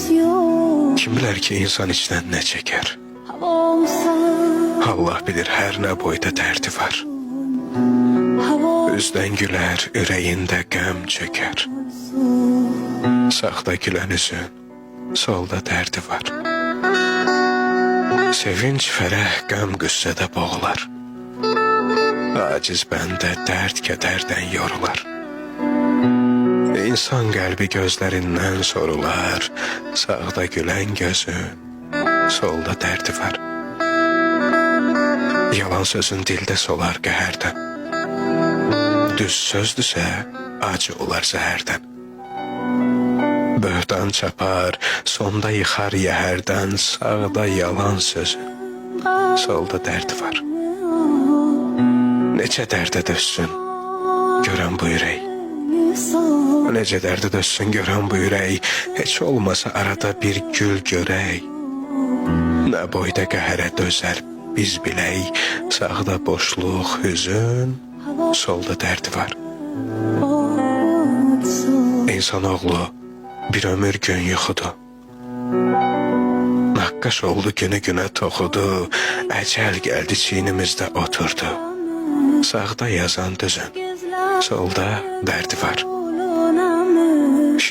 Kim bilər ki, insan içdən nə çəkər? Allah bilir, hər nə boyda dərdi var. Üzdən gülər, ürəyində qəm çökər. Sağda gülən üzün, solda dərdi var. Sevinç, fərəh, qəm, qüssədə boğular. Aciz bəndə dərd, kədərdən yorular. İnsan qəlbi gözlərindən sorular. Sağda gülən gözün, solda dərdi var. Yalan sözün dildə solar qəhərdən. Düz sözdürsə, acı olar zəhərdən. Böhtan çapar, sonda yıxar yəhərdən. Sağda yalan sözün, solda dərdi var. Neçə dərdə dözsün, görən bu ürək. Necə dərdə dözsün, görən bu ürək. Heç olmasa arada bir gül görək. Nə boyda qəhərə dözər biz bilək. Sağda boşluq, hüzün, solda dərdi var. İnsanoğlu bir ömür gün yuxudu. Naqqaş oldu, günə toxudu. Əcəl gəldi, çiynimizdə oturdu. Sağda yazan düzün, solda dərdi var.